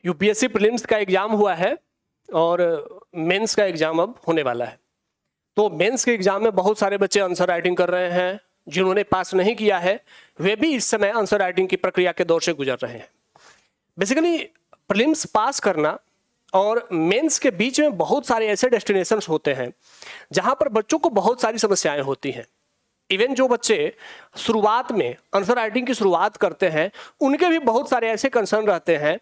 UPSC prelims का exam हुआ है और मेंस का एग्जाम अब होने वाला है। तो मेंस के एग्जाम में बहुत सारे बच्चे आंसर राइटिंग कर रहे हैं। जिन्होंने पास नहीं किया है वे भी इस समय आंसर राइटिंग की प्रक्रिया के दौर से गुजर रहे हैं। बेसिकली प्रीलिम्स पास करना और मेंस के बीच में बहुत सारे ऐसे डेस्टिनेशंस होते हैं जहां पर बच्चों को बहुत सारी समस्याएं होती हैं। इवन जो बच्चे शुरुआत में आंसर राइटिंग की शुरुआत करते हैं उनके भी बहुत सारे ऐसे कंसर्न रहते हैं,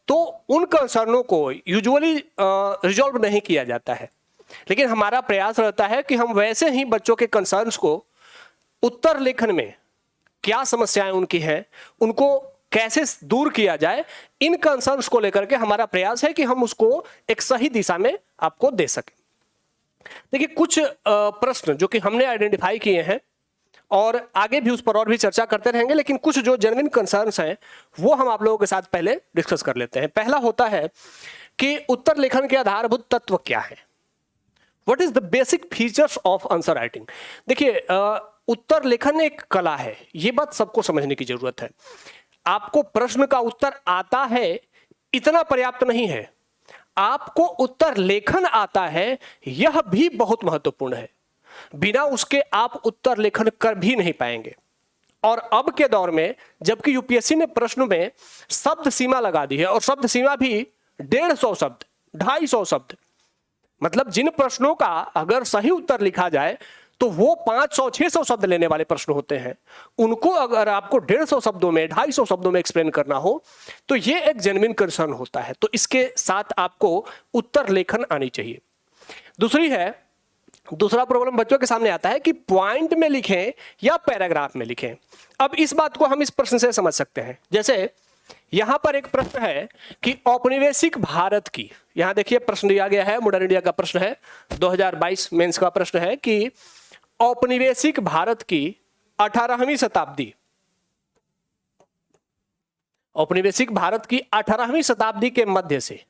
तो उन कंसर्नों को यूजुअली रिजॉल्व नहीं किया जाता है। लेकिन हमारा प्रयास रहता है कि हम वैसे ही बच्चों के कंसर्न्स को उत्तर लेखन में क्या समस्याएं उनकी हैं उनको कैसे दूर किया जाए, इन कंसर्न्स को लेकर के हमारा प्रयास है कि हम उसको एक सही दिशा में आपको दे सकें। देखिए, कुछ प्रश्न जो कि हमने आइडेंटिफाई किए हैं और आगे भी उस पर और भी चर्चा करते रहेंगे, लेकिन कुछ जो जेन्युइन कंसर्न्स हैं वो हम आप लोगों के साथ पहले डिस्कस कर लेते हैं। पहला होता है कि उत्तर लेखन के आधारभूत तत्व क्या है, what is the basic features of answer writing. देखिए, उत्तर लेखन एक कला है, ये बात सबको समझने की जरूरत है। आपको प्रश्न का उत्तर आता है इतना पर्याप्त नहीं है, आपको उत्तर लेखन आता है यह भी बहुत महत्वपूर्ण है। बिना उसके आप उत्तर लेखन कर भी नहीं पाएंगे। और अब के दौर में जबकि यूपीएससी ने प्रश्न में शब्द सीमा लगा दी है, और शब्द सीमा भी 150 शब्द 250 शब्द, मतलब जिन प्रश्नों का अगर सही उत्तर लिखा जाए तो वो 500-600 शब्द लेने वाले प्रश्न होते हैं, उनको अगर आपको 150 शब्दों में 250 शब्दों में एक्सप्लेन करना हो तो ये एक जेन्युइन कंसर्न होता है। तो इसके साथ आपको उत्तर लेखन आनी चाहिए। दूसरा प्रॉब्लम बच्चों के सामने आता है कि पॉइंट में लिखें या पैराग्राफ में लिखें। अब इस बात को हम इस प्रश्न से समझ सकते हैं। जैसे यहां पर एक प्रश्न है कि औपनिवेशिक भारत की, यहां देखिए प्रश्न दिया गया है, मॉडर्न इंडिया का प्रश्न है, 2022 मेंस का प्रश्न है कि औपनिवेशिक भारत की 18वीं शताब्दी, औपनिवेशिक भारत की 18वीं शताब्दी के मध्य से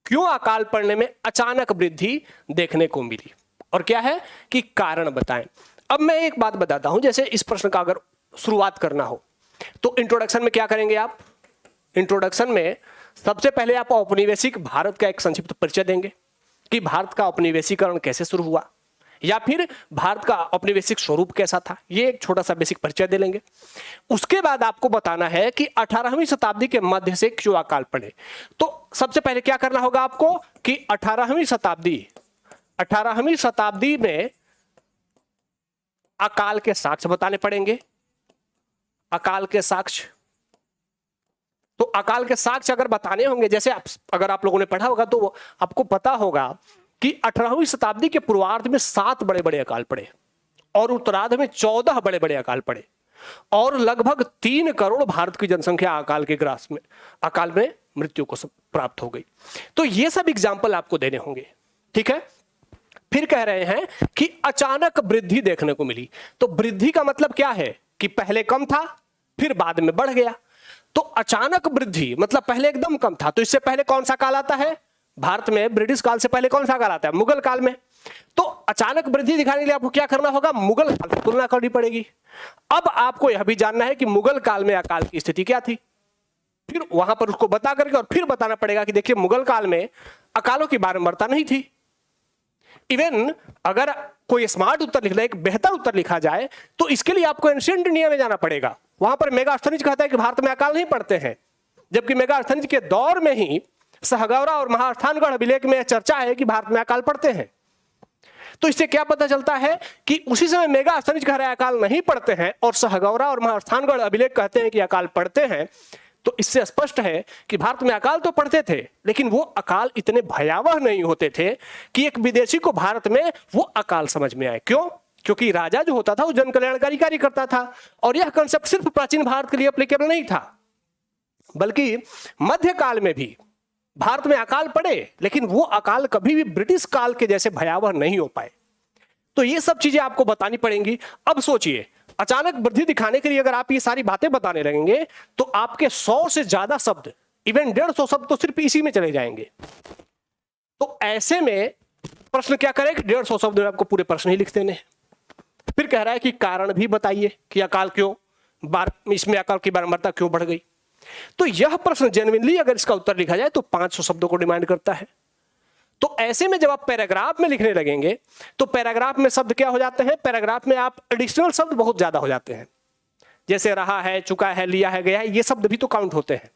क्यों अकाल पड़ने में अचानक वृद्धि देखने को मिली, और क्या है कि कारण बताएं। अब मैं एक बात बताता हूं, जैसे इस प्रश्न का अगर शुरुआत करना हो तो इंट्रोडक्शन में क्या करेंगे आप? इंट्रोडक्शन में सबसे पहले आप औपनिवेशिक भारत का एक संक्षिप्त परिचय देंगे कि भारत का औपनिवेशीकरण कैसे शुरू हुआ, या फिर भारत का औपनिवेशिक स्वरूप कैसा था, ये एक छोटा सा बेसिक परिचय दे लेंगे। उसके बाद आपको बताना है कि 18वीं शताब्दी के मध्य से क्यों अकाल पड़े। तो सबसे पहले क्या करना होगा आपको कि 18वीं शताब्दी में अकाल के साक्ष्य बताने पड़ेंगे। अकाल के साक्ष्य, तो अकाल के साक्ष्य अगर बताने होंगे, जैसे अगर आप लोगों ने पढ़ा होगा तो आपको पता होगा कि 18वीं शताब्दी के पूर्वार्ध में 7 बड़े बड़े अकाल पड़े और उत्तरार्ध में 14 बड़े बड़े अकाल पड़े, और लगभग 3 करोड़ भारत की जनसंख्या अकाल में मृत्यु को प्राप्त हो गई। तो ये सब एग्जाम्पल आपको देने होंगे, ठीक है। फिर कह रहे हैं कि अचानक वृद्धि देखने को मिली। तो वृद्धि का मतलब क्या है कि पहले कम था फिर बाद में बढ़ गया। तो अचानक वृद्धि मतलब पहले एकदम कम था। तो इससे पहले कौन सा काल आता है भारत में? ब्रिटिश काल से पहले कौन सा काल आता है? मुगल काल में। तो अचानक वृद्धि दिखाने के लिए आपको क्या करना होगा? मुगल काल से तुलना करनी पड़ेगी। अब आपको यह भी जानना है कि मुगल काल में अकाल की स्थिति क्या थी, फिर वहां पर उसको बता करके और फिर बताना पड़ेगा कि देखिए मुगल काल में अकालों की बारंबारता नहीं थी। इवन अगर कोई स्मार्ट उत्तर लिखना है, एक बेहतर उत्तर लिखा जाए, तो इसके लिए आपको एंशिएंट इंडिया में जाना पड़ेगा। वहां पर मेगास्थनीज कहता है कि भारत में अकाल नहीं पड़ते हैं, जबकि मेगास्थनीज के दौर में ही सहगौरा और महास्थानगढ़ अभिलेख में चर्चा है कि भारत में अकाल पड़ते हैं। तो इससे क्या पता चलता है कि उसी समय मेगास्थनीज कह रहा है अकाल नहीं पड़ते हैं और सहगौरा और महास्थानगढ़ अभिलेख कहते हैं कि अकाल पड़ते हैं। तो इससे स्पष्ट है कि भारत में अकाल तो पड़ते थे, लेकिन वो अकाल इतने भयावह नहीं होते थे कि एक विदेशी को भारत में वो अकाल समझ में आए। क्यों? क्योंकि राजा जो होता था वो जन कल्याणकारी कार्य करता था, और यह कंसेप्ट सिर्फ प्राचीन भारत के लिए एप्लीकेबल नहीं था, बल्कि मध्यकाल में भी भारत में अकाल पड़े, लेकिन वो अकाल कभी भी ब्रिटिश काल के जैसे भयावह नहीं हो पाए। तो ये सब चीजें आपको बतानी पड़ेंगी। अब सोचिए, अचानक वृद्धि दिखाने के लिए अगर आप ये सारी बातें बताने लगेंगे तो आपके 100 से ज्यादा शब्द, इवन 150 शब्द तो सिर्फ इसी में चले जाएंगे। तो ऐसे में प्रश्न क्या करें कि 150 शब्द में आपको पूरे प्रश्न ही लिख देने हैं। फिर कह रहा है कि कारण भी बताइए कि अकाल क्यों, इसमें अकाल की बारंबारता क्यों बढ़ गई। तो यह प्रश्न जेन्युइनली अगर इसका उत्तर लिखा जाए तो 500 शब्दों को डिमांड करता है। तो ऐसे में जब आप पैराग्राफ में लिखने लगेंगे तो पैराग्राफ में शब्द क्या हो जाते हैं, पैराग्राफ में आप एडिशनल शब्द बहुत ज्यादा हो जाते हैं, जैसे रहा है, चुका है, लिया है, गया है, ये शब्द भी तो काउंट होते हैं।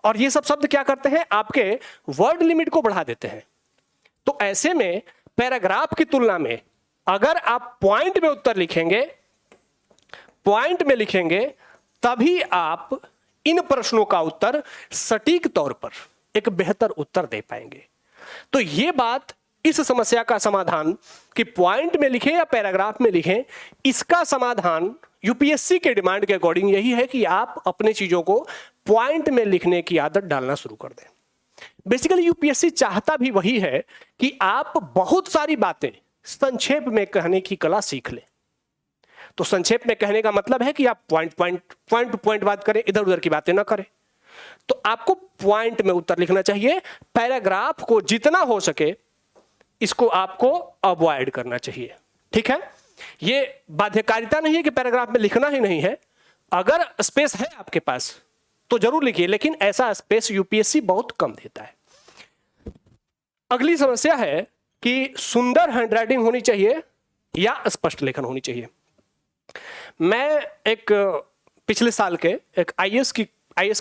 और ये सब शब्द क्या करते हैं, आपके वर्ड लिमिट को बढ़ा देते हैं। तो ऐसे में पैराग्राफ की तुलना में अगर आप पॉइंट में उत्तर लिखेंगे, पॉइंट में लिखेंगे, तभी आप इन प्रश्नों का उत्तर सटीक तौर पर एक बेहतर उत्तर दे पाएंगे। तो ये बात, इस समस्या का समाधान कि पॉइंट में लिखें या पैराग्राफ में लिखें, इसका समाधान यूपीएससी के डिमांड के अकॉर्डिंग यही है कि आप अपने चीजों को पॉइंट में लिखने की आदत डालना शुरू कर दें। बेसिकली यूपीएससी चाहता भी वही है कि आप बहुत सारी बातें संक्षेप में कहने की कला सीख लें। तो संक्षेप में कहने का मतलब है कि आप पॉइंट टू पॉइंट बात करें, इधर उधर की बातें ना करें। तो आपको पॉइंट में उत्तर लिखना चाहिए। पैराग्राफ को जितना हो सके इसको आपको अवॉइड करना चाहिए। ठीक है, ये बाध्यकारिता नहीं है कि पैराग्राफ में लिखना ही नहीं है। अगर स्पेस है आपके पास तो जरूर लिखिए, लेकिन ऐसा स्पेस यूपीएससी बहुत कम देता है। अगली समस्या है कि सुंदर हैंडराइटिंग होनी चाहिए या स्पष्ट लेखन होनी चाहिए। मैं एक पिछले साल के एक आईएएस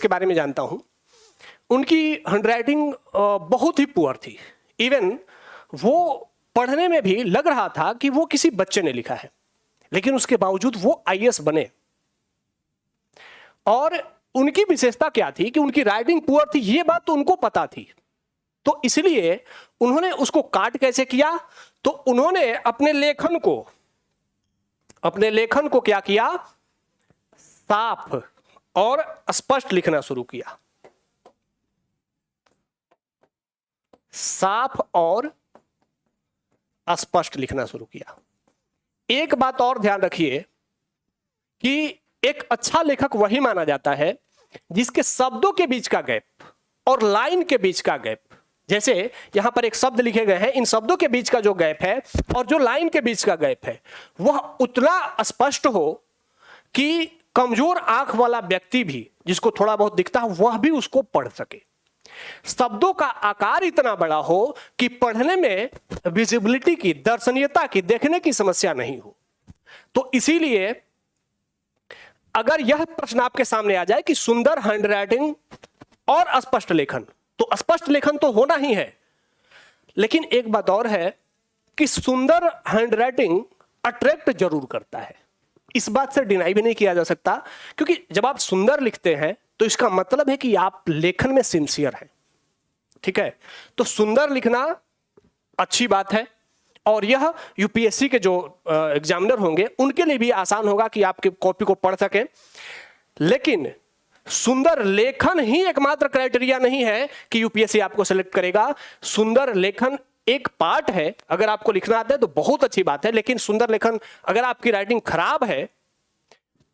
के बारे में जानता हूं। उनकी हैंडराइटिंग बहुत ही पुअर थी। इवन वो पढ़ने में भी लग रहा था कि वो किसी बच्चे ने लिखा है, लेकिन उसके बावजूद वो आईएएस बने। और उनकी विशेषता क्या थी कि उनकी राइटिंग पुअर थी, ये बात तो उनको पता थी। तो इसलिए उन्होंने उसको काट कैसे किया, तो उन्होंने अपने लेखन को क्या किया, साफ और स्पष्ट लिखना शुरू किया। साफ और स्पष्ट लिखना शुरू किया। एक बात और ध्यान रखिए कि एक अच्छा लेखक वही माना जाता है जिसके शब्दों के बीच का गैप और लाइन के बीच का गैप, जैसे यहां पर एक शब्द लिखे गए हैं, इन शब्दों के बीच का जो गैप है और जो लाइन के बीच का गैप है वह उतना स्पष्ट हो कि कमजोर आंख वाला व्यक्ति भी, जिसको थोड़ा बहुत दिखता है, वह भी उसको पढ़ सके। शब्दों का आकार इतना बड़ा हो कि पढ़ने में विजिबिलिटी की, दर्शनीयता की, देखने की समस्या नहीं हो। तो इसीलिए अगर यह प्रश्न आपके सामने आ जाए कि सुंदर हैंडराइटिंग और स्पष्ट लेखन, तो स्पष्ट लेखन तो होना ही है, लेकिन एक बात और है कि सुंदर हैंडराइटिंग अट्रैक्ट जरूर करता है। इस बात से डिनाई भी नहीं किया जा सकता, क्योंकि जब आप सुंदर लिखते हैं तो इसका मतलब है कि आप लेखन में सिंसियर हैं। ठीक है, तो सुंदर लिखना अच्छी बात है, और यह यूपीएससी के जो एग्जामिनर होंगे उनके लिए भी आसान होगा कि आपके कॉपी को पढ़ सकें। लेकिन सुंदर लेखन ही एकमात्र क्राइटेरिया नहीं है कि यूपीएससी आपको सेलेक्ट करेगा। सुंदर लेखन एक पार्ट है। अगर आपको लिखना आता है तो बहुत अच्छी बात है, लेकिन सुंदर लेखन, अगर आपकी राइटिंग खराब है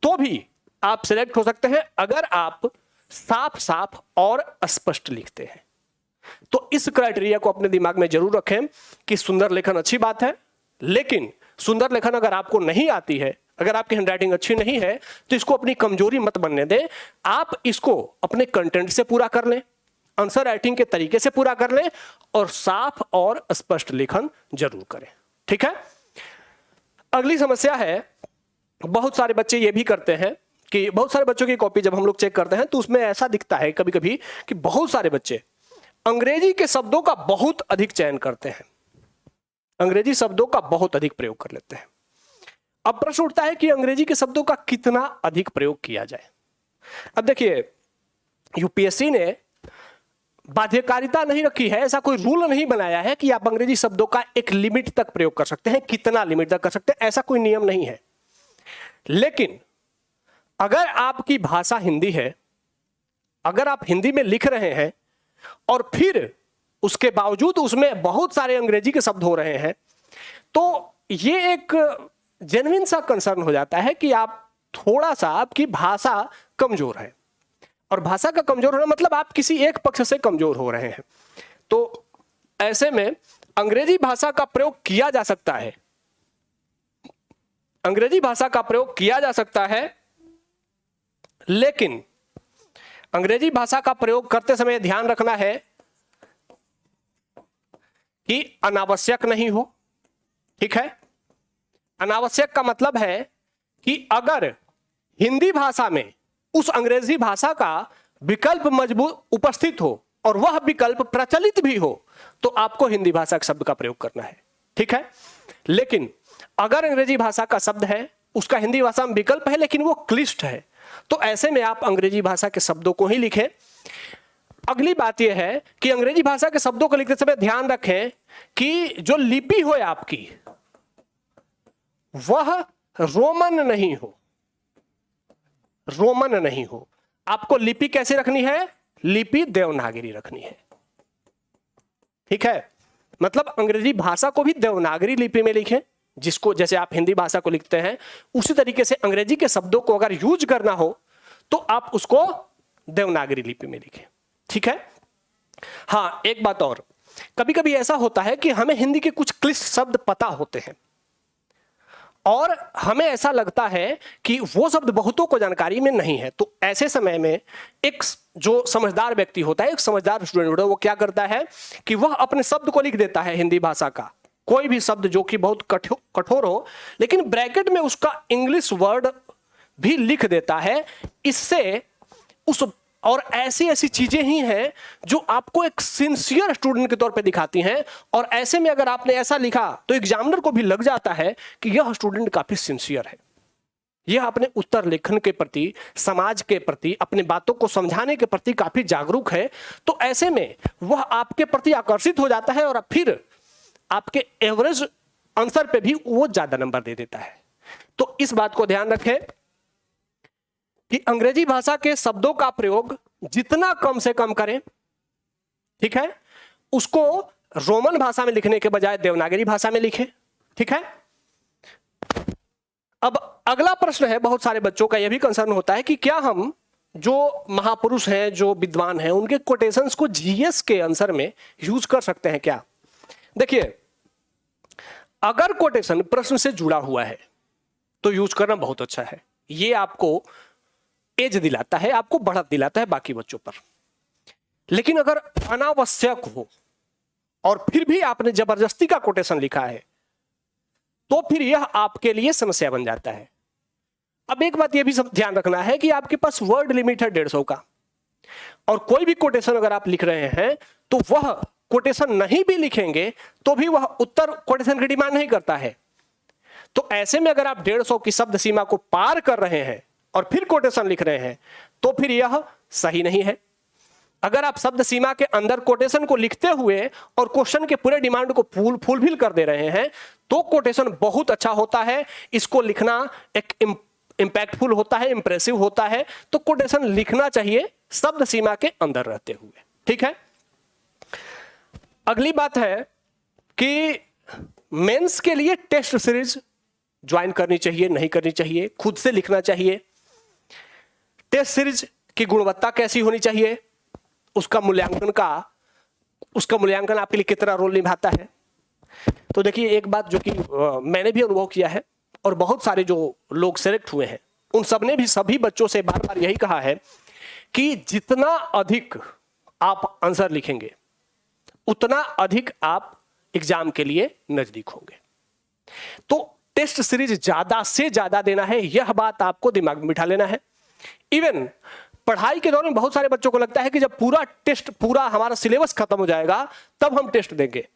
तो भी आप सिलेक्ट हो सकते हैं अगर आप साफ साफ और स्पष्ट लिखते हैं। तो इस क्राइटेरिया को अपने दिमाग में जरूर रखें कि सुंदर लेखन अच्छी बात है, लेकिन सुंदर लेखन अगर आपको नहीं आती है, अगर आपकी हैंडराइटिंग अच्छी नहीं है, तो इसको अपनी कमजोरी मत बनने दें। आप इसको अपने कंटेंट से पूरा कर लें, आंसर राइटिंग के तरीके से पूरा कर लें, और साफ और स्पष्ट लेखन जरूर करें। ठीक है, अगली समस्या है, बहुत सारे बच्चे ये भी करते हैं कि बहुत सारे बच्चों की कॉपी जब हम लोग चेक करते हैं तो उसमें ऐसा दिखता है कभी कभी कि बहुत सारे बच्चे अंग्रेजी के शब्दों का बहुत अधिक चयन करते हैं, अंग्रेजी शब्दों का बहुत अधिक प्रयोग कर लेते हैं। अब प्रश्न उठता है कि अंग्रेजी के शब्दों का कितना अधिक प्रयोग किया जाए। अब देखिए, यूपीएससी ने बाध्यकारिता नहीं रखी है, ऐसा कोई रूल नहीं बनाया है कि आप अंग्रेजी शब्दों का एक लिमिट तक प्रयोग कर सकते हैं, कितना लिमिट तक कर सकते हैं, ऐसा कोई नियम नहीं है। लेकिन अगर आपकी भाषा हिंदी है, अगर आप हिंदी में लिख रहे हैं और फिर उसके बावजूद उसमें बहुत सारे अंग्रेजी के शब्द हो रहे हैं, तो ये एक जेन्युइन सा कंसर्न हो जाता है कि आप थोड़ा सा, आपकी भाषा कमजोर है। और भाषा का कमजोर होना मतलब आप किसी एक पक्ष से कमजोर हो रहे हैं। तो ऐसे में अंग्रेजी भाषा का प्रयोग किया जा सकता है, अंग्रेजी भाषा का प्रयोग किया जा सकता है, लेकिन अंग्रेजी भाषा का प्रयोग करते समय ध्यान रखना है कि अनावश्यक नहीं हो। ठीक है, अनावश्यक का मतलब है कि अगर हिंदी भाषा में उस अंग्रेजी भाषा का विकल्प मजबूत उपस्थित हो और वह विकल्प प्रचलित भी हो तो आपको हिंदी भाषा के शब्द का प्रयोग करना है। ठीक है, लेकिन अगर अंग्रेजी भाषा का शब्द है, उसका हिंदी भाषा में विकल्प है लेकिन वो क्लिष्ट है, तो ऐसे में आप अंग्रेजी भाषा के शब्दों को ही लिखें। अगली बात यह है कि अंग्रेजी भाषा के शब्दों को लिखते समय ध्यान रखें कि जो लिपि हो आपकी वह रोमन नहीं हो, रोमन नहीं हो। आपको लिपि कैसे रखनी है? लिपि देवनागरी रखनी है। ठीक है, मतलब अंग्रेजी भाषा को भी देवनागरी लिपि में लिखें, जिसको जैसे आप हिंदी भाषा को लिखते हैं उसी तरीके से अंग्रेजी के शब्दों को अगर यूज करना हो तो आप उसको देवनागरी लिपि में लिखें। ठीक है, हाँ एक बात और, कभी कभी ऐसा होता है कि हमें हिंदी के कुछ क्लिष्ट शब्द पता होते हैं और हमें ऐसा लगता है कि वो शब्द बहुतों को जानकारी में नहीं है, तो ऐसे समय में एक जो समझदार व्यक्ति होता है, एक समझदार स्टूडेंट होता है, वो क्या करता है कि वह अपने शब्द को लिख देता है हिंदी भाषा का, कोई भी शब्द जो कि बहुत कठोर हो लेकिन ब्रैकेट में उसका इंग्लिश वर्ड भी लिख देता है। इससे उस और ऐसी ऐसी चीजें ही हैं जो आपको एक सिंसियर स्टूडेंट के तौर पे दिखाती हैं, और ऐसे में अगर आपने ऐसा लिखा तो एग्जामिनर को भी लग जाता है कि यह स्टूडेंट काफी सिंसियर है, यह अपने उत्तर लेखन के प्रति, समाज के प्रति, अपनी बातों को समझाने के प्रति काफी जागरूक है। तो ऐसे में वह आपके प्रति आकर्षित हो जाता है और फिर आपके एवरेज आंसर पे भी वो ज्यादा नंबर दे देता है। तो इस बात को ध्यान रखें कि अंग्रेजी भाषा के शब्दों का प्रयोग जितना कम से कम करें। ठीक है, उसको रोमन भाषा में लिखने के बजाय देवनागरी भाषा में लिखें। ठीक है, अब अगला प्रश्न है, बहुत सारे बच्चों का यह भी कंसर्न होता है कि क्या हम जो महापुरुष हैं, जो विद्वान हैं, उनके कोटेशंस को जीएस के आंसर में यूज कर सकते हैं क्या? देखिए, अगर कोटेशन प्रश्न से जुड़ा हुआ है तो यूज करना बहुत अच्छा है, ये आपको एज दिलाता है, आपको बढ़त दिलाता है बाकी बच्चों पर। लेकिन अगर अनावश्यक हो और फिर भी आपने जबरदस्ती का कोटेशन लिखा है तो फिर यह आपके लिए समस्या बन जाता है। अब एक बात यह भी ध्यान रखना है कि आपके पास वर्ड लिमिट है 150 का, और कोई भी कोटेशन अगर आप लिख रहे हैं तो वह कोटेशन नहीं भी लिखेंगे तो भी वह उत्तर कोटेशन की डिमांड नहीं करता है। तो ऐसे में अगर आप 150 की शब्द सीमा को पार कर रहे हैं और फिर कोटेशन लिख रहे हैं तो फिर यह सही नहीं है। अगर आप शब्द सीमा के अंदर कोटेशन को लिखते हुए और क्वेश्चन के पूरे डिमांड को फुलफिल कर दे रहे हैं तो कोटेशन बहुत अच्छा होता है, इसको लिखना एक इंपैक्टफुल होता है, इंप्रेसिव होता है। तो कोटेशन लिखना चाहिए शब्द सीमा के अंदर रहते हुए। ठीक है, अगली बात है कि मेंस के लिए टेस्ट सीरीज ज्वाइन करनी चाहिए, नहीं करनी चाहिए, खुद से लिखना चाहिए। टेस्ट सीरीज की गुणवत्ता कैसी होनी चाहिए, उसका मूल्यांकन आपके लिए कितना रोल निभाता है। तो देखिए, एक बात जो कि मैंने भी अनुभव किया है और बहुत सारे जो लोग सेलेक्ट हुए हैं उन सब ने भी सभी बच्चों से बार बार यही कहा है कि जितना अधिक आप आंसर लिखेंगे उतना अधिक आप एग्जाम के लिए नजदीक होंगे। तो टेस्ट सीरीज ज्यादा से ज्यादा देना है, यह बात आपको दिमाग में बिठा लेना है। इवन पढ़ाई के दौरान बहुत सारे बच्चों को लगता है कि जब पूरा हमारा सिलेबस खत्म हो जाएगा तब हम टेस्ट देंगे।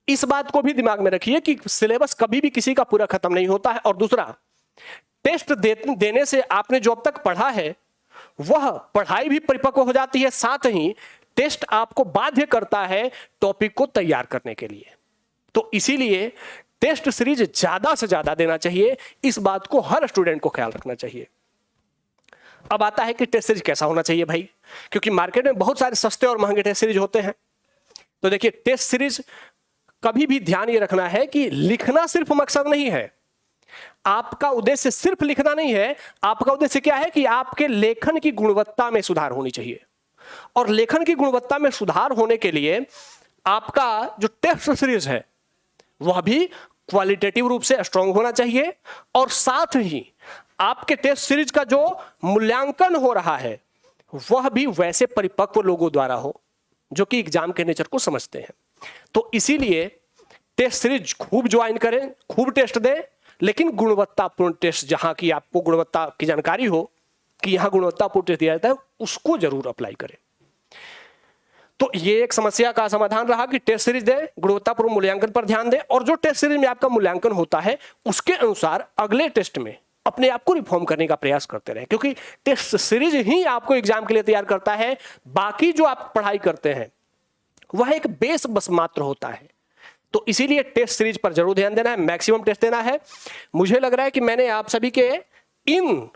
इस बात को भी दिमाग में रखिए कि सिलेबस कभी भी किसी का पूरा खत्म नहीं होता है। और दूसरा, टेस्ट देने से आपने जो अब तक पढ़ा है वह पढ़ाई भी परिपक्व हो जाती है, साथ ही टेस्ट आपको बाध्य करता है टॉपिक को तैयार करने के लिए। तो इसीलिए टेस्ट सीरीज ज्यादा से ज्यादा देना चाहिए, इस बात को हर स्टूडेंट को ख्याल रखना चाहिए। अब आता है कि टेस्ट सीरीज कैसा होना चाहिए भाई, क्योंकि मार्केट में बहुत सारे सस्ते और महंगे टेस्ट सीरीज होते हैं। तो देखिए, टेस्ट सीरीज कभी भी ध्यान ये रखना है कि लिखना सिर्फ मकसद नहीं है, आपका उद्देश्य सिर्फ लिखना नहीं है। आपका उद्देश्य क्या है कि आपके लेखन की गुणवत्ता में सुधार होनी चाहिए, और लेखन की गुणवत्ता में सुधार होने के लिए आपका जो टेस्ट सीरीज है वह भी क्वालिटेटिव रूप से स्ट्रांग होना चाहिए, और साथ ही आपके टेस्ट सीरीज का जो मूल्यांकन हो रहा है वह भी वैसे परिपक्व लोगों द्वारा हो जो कि एग्जाम के नेचर को समझते हैं। तो इसीलिए टेस्ट सीरीज खूब ज्वाइन करें, खूब टेस्ट दें, लेकिन गुणवत्तापूर्ण टेस्ट, जहां की आपको गुणवत्ता की जानकारी हो कि यहां गुणवत्तापूर्ण टेस्ट दिया जाता है, उसको जरूर अप्लाई करें। तो ये एक समस्या का समाधान रहा कि टेस्ट सीरीज दें, गुणवत्तापूर्ण मूल्यांकन पर ध्यान दें, और जो टेस्ट सीरीज में आपका मूल्यांकन होता है उसके अनुसार अगले टेस्ट में अपने आप को रिफॉर्म करने का प्रयास करते रहें, क्योंकि टेस्ट सीरीज ही आपको एग्जाम के लिए तैयार करता है। बाकी जो आप पढ़ाई करते हैं वह एक बेस बस मात्र होता है। तो इसीलिए टेस्ट सीरीज पर जरूर ध्यान देना है, मैक्सिमम टेस्ट देना है। मुझे लग रहा है कि मैंने आप सभी के इन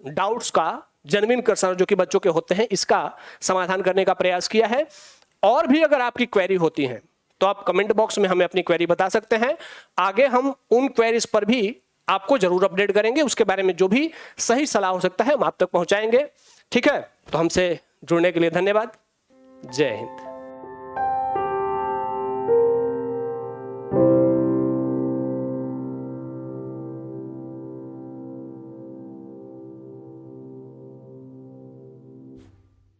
डाउट्स का, जेन्युइन कंसर्न जो कि बच्चों के होते हैं, इसका समाधान करने का प्रयास किया है। और भी अगर आपकी क्वेरी होती है तो आप कमेंट बॉक्स में हमें अपनी क्वेरी बता सकते हैं। आगे हम उन क्वेरीज पर भी आपको जरूर अपडेट करेंगे, उसके बारे में जो भी सही सलाह हो सकता है हम आप तक पहुंचाएंगे। ठीक है, तो हमसे जुड़ने के लिए धन्यवाद। जय हिंद।